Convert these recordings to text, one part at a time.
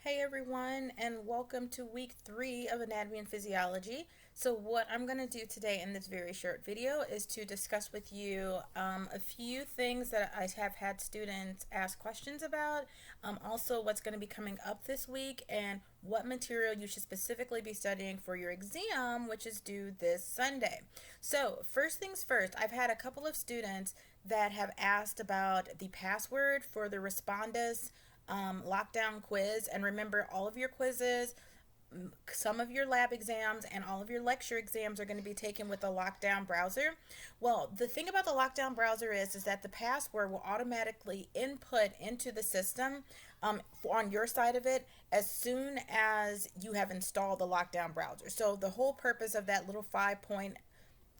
Hey everyone, and welcome to week 3 of Anatomy and Physiology. So what I'm going to do today in this very short video is to discuss with you a few things that I have had students ask questions about, also what's going to be coming up this week, and what material you should specifically be studying for your exam, which is due this Sunday. So first things first, I've had a couple of students that have asked about the password for the Respondus lockdown quiz. And remember, all of your quizzes, some of your lab exams, and all of your lecture exams are going to be taken with the lockdown browser. Well, the thing about the lockdown browser is that the password will automatically input into the system on your side of it as soon as you have installed the lockdown browser. So the whole purpose of that little 5 point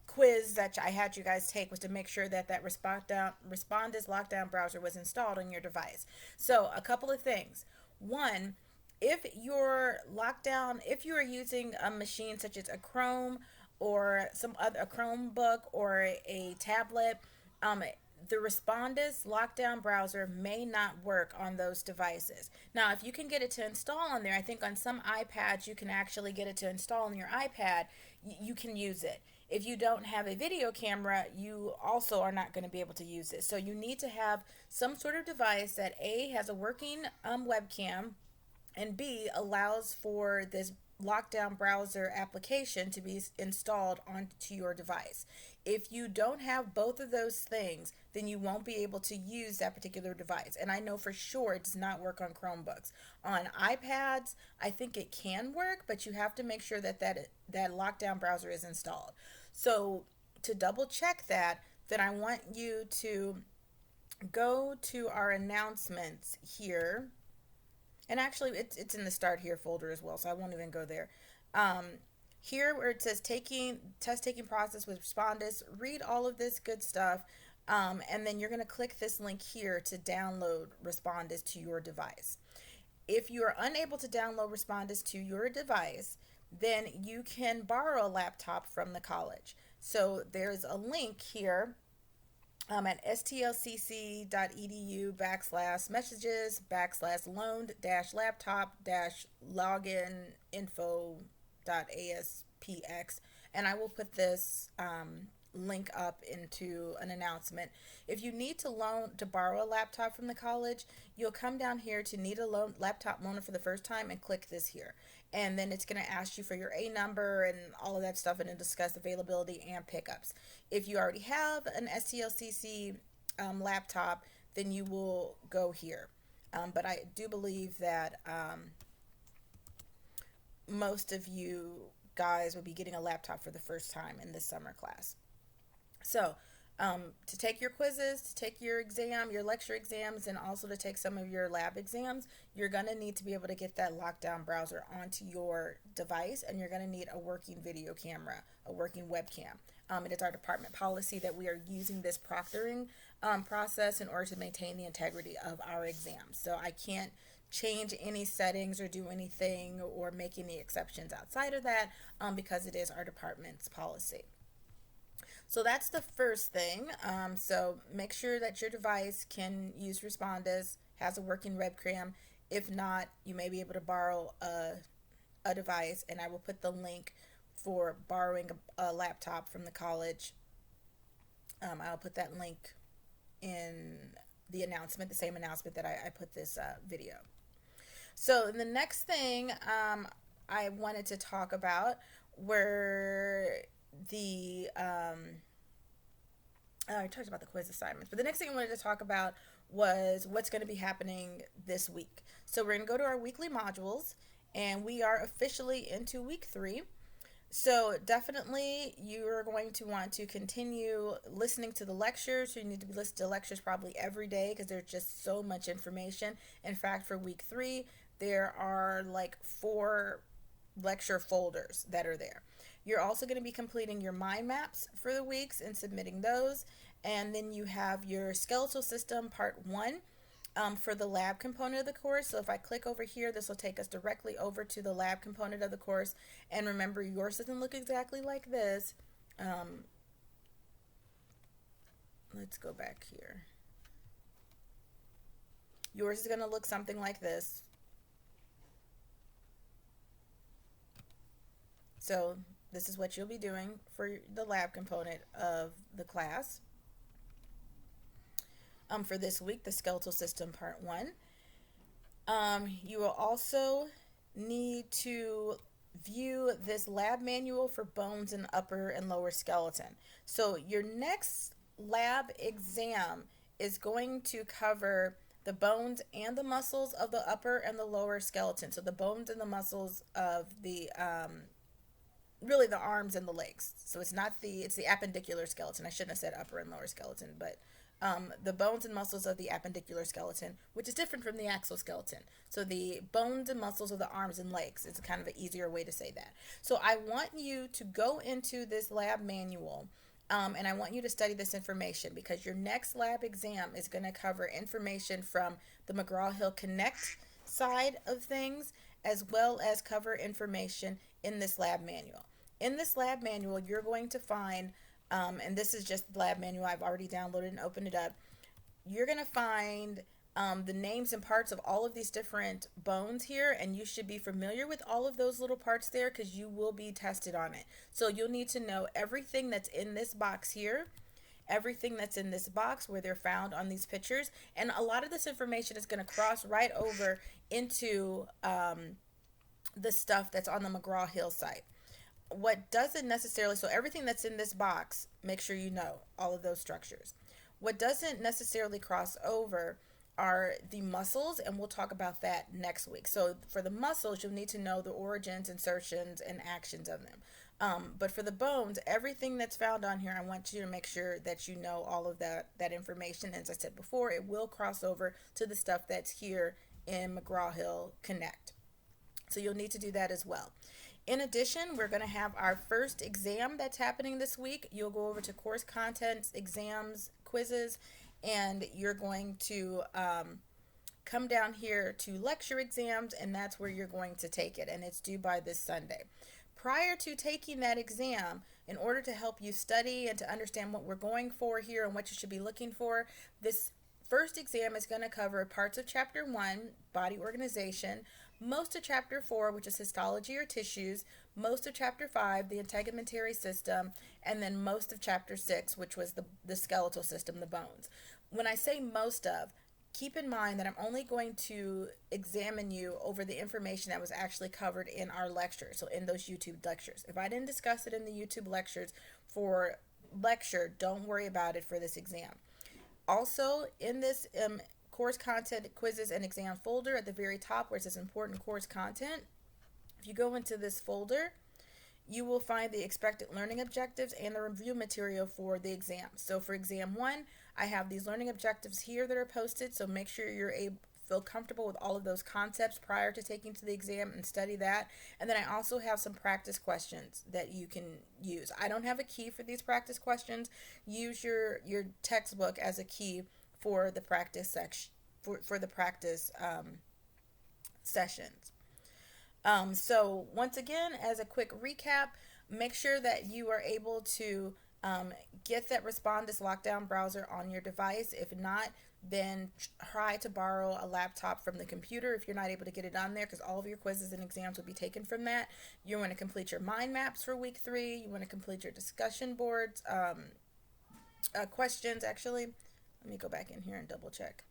quiz that I had you guys take was to make sure that Respondus lockdown browser was installed on your device. So a couple of things. One, if if you are using a machine such as a Chrome or a Chromebook or a tablet, the Respondus lockdown browser may not work on those devices. Now, if you can get it to install on there, I think on some iPads you can actually get it to install on your iPad, you can use it. If you don't have a video camera, you also are not going to be able to use it. So you need to have some sort of device that A, has a working webcam, and B, allows for this lockdown browser application to be installed onto your device. If you don't have both of those things, then you won't be able to use that particular device. And I know for sure it does not work on Chromebooks. On iPads, I think it can work, but you have to make sure that lockdown browser is installed. So to double check that, then I want you to go to our announcements here. And actually, it's in the Start Here folder as well, so I won't even go there. Here where it says test taking process with Respondus, read all of this good stuff, and then you're going to click this link here to download Respondus to your device. If you are unable to download Respondus to your device, then you can borrow a laptop from the college. So there's a link here at stlcc.edu/messages /loaned laptop login info.aspx, and I will put this link up into an announcement. If you need to borrow a laptop from the college, you'll come down here to need a laptop loaner for the first time and click this here. And then it's going to ask you for your A number and all of that stuff, and then discuss availability and pickups. If you already have an STLCC laptop, then you will go here. But I do believe that most of you guys will be getting a laptop for the first time in this summer class. So, to take your quizzes, to take your exam, your lecture exams, and also to take some of your lab exams, you're going to need to be able to get that lockdown browser onto your device, and you're going to need a working video camera, a working webcam. It is our department policy that we are using this proctoring process in order to maintain the integrity of our exams. So I can't change any settings or do anything or make any exceptions outside of that because it is our department's policy. So that's the first thing. So make sure that your device can use Respondus, has a working webcam. If not, you may be able to borrow a device, and I will put the link for borrowing a laptop from the college. I'll put that link in the announcement, the same announcement that I put this video. So the next thing I wanted to talk about were I talked about the quiz assignments, but the next thing I wanted to talk about was what's going to be happening this week. So we're going to go to our weekly modules, and we are officially into week 3. So definitely you're going to want to continue listening to the lectures. You need to be listening to lectures probably every day because there's just so much information. In fact, for week 3, there are like 4 lecture folders that are there. You're also going to be completing your mind maps for the weeks and submitting those. And then you have your skeletal system part 1 for the lab component of the course. So if I click over here, this will take us directly over to the lab component of the course. And remember, yours doesn't look exactly like this. Let's go back here. Yours is going to look something like this. So this is what you'll be doing for the lab component of the class. For this week, the skeletal system part 1. You will also need to view this lab manual for bones in upper and lower skeleton. So your next lab exam is going to cover the bones and the muscles of the upper and the lower skeleton. So the bones and the muscles of the really the arms and the legs. So it's the appendicular skeleton. I shouldn't have said upper and lower skeleton, but the bones and muscles of the appendicular skeleton, which is different from the exoskeleton. So the bones and muscles of the arms and legs is kind of an easier way to say that. So I want you to go into this lab manual, and I want you to study this information, because your next lab exam is going to cover information from the McGraw-Hill Connect side of things, as well as cover information in this lab manual. In this lab manual, you're going to find, and this is just the lab manual, I've already downloaded and opened it up, you're going to find the names and parts of all of these different bones here, and you should be familiar with all of those little parts there, because you will be tested on it. So you'll need to know everything that's in this box here, everything that's in this box where they're found on these pictures, and a lot of this information is going to cross right over into the stuff that's on the McGraw-Hill site. What doesn't necessarily, so everything that's in this box, make sure you know all of those structures. What doesn't necessarily cross over are the muscles, and we'll talk about that next week. So for the muscles, you'll need to know the origins, insertions, and actions of them. But for the bones, everything that's found on here, I want you to make sure that you know all of that information. As I said before, it will cross over to the stuff that's here in McGraw-Hill Connect. So you'll need to do that as well. In addition, we're going to have our first exam that's happening this week. You'll go over to course contents, exams, quizzes, and you're going to come down here to lecture exams, and that's where you're going to take it, and it's due by this Sunday. Prior to taking that exam, in order to help you study and to understand what we're going for here and what you should be looking for, this first exam is going to cover parts of Chapter 1, Body Organization, most of Chapter 4, which is Histology or Tissues, most of Chapter 5, the Integumentary System, and then most of Chapter 6, which was the skeletal system, the bones. When I say most of, keep in mind that I'm only going to examine you over the information that was actually covered in our lectures, so in those YouTube lectures. If I didn't discuss it in the YouTube lectures for lecture, don't worry about it for this exam. Also, in this course content, quizzes, and exam folder at the very top where it says important course content, if you go into this folder, you will find the expected learning objectives and the review material for the exam. So for exam 1, I have these learning objectives here that are posted, so make sure you're feel comfortable with all of those concepts prior to taking to the exam and study that. And then I also have some practice questions that you can use. I don't have a key for these practice questions. Use your textbook as a key for the practice section, for the practice sessions. So once again, as a quick recap, make sure that you are able to get that Respondus lockdown browser on your device. If not, then try to borrow a laptop from the computer if you're not able to get it on there, because all of your quizzes and exams will be taken from that. You want to complete your mind maps for week 3. You want to complete your discussion boards, questions. Actually, let me go back in here and double check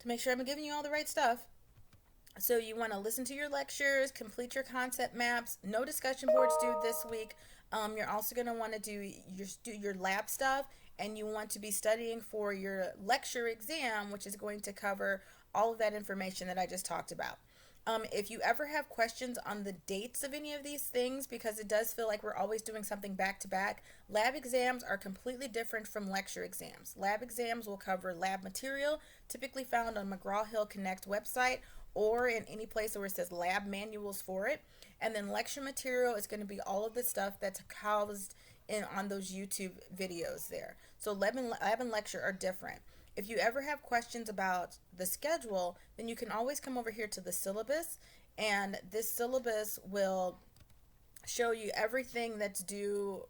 to make sure I'm giving you all the right stuff. So you want to listen to your lectures, complete your concept maps. No discussion boards due this week. You're also going to want to do your lab stuff, and you want to be studying for your lecture exam, which is going to cover all of that information that I just talked about. If you ever have questions on the dates of any of these things, because it does feel like we're always doing something back to back, lab exams are completely different from lecture exams. Lab exams will cover lab material, typically found on McGraw-Hill Connect website, or in any place where it says lab manuals for it. And then lecture material is going to be all of the stuff that's housed on those YouTube videos there. So lab and lecture are different. If you ever have questions about the schedule, then you can always come over here to the syllabus, and this syllabus will show you everything that's due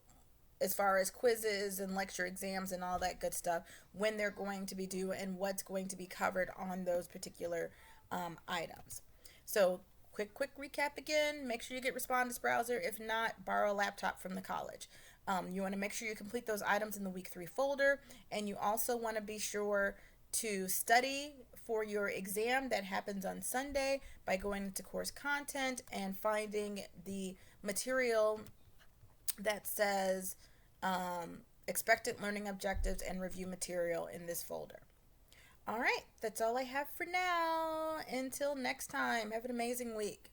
as far as quizzes and lecture exams and all that good stuff, when they're going to be due and what's going to be covered on those particular items. So quick recap again. Make sure you get Respondus Browser. If not, borrow a laptop from the college. You want to make sure you complete those items in the week 3 folder, and you also want to be sure to study for your exam that happens on Sunday by going into course content and finding the material that says expected learning objectives and review material in this folder. All right, that's all I have for now. Until next time, have an amazing week.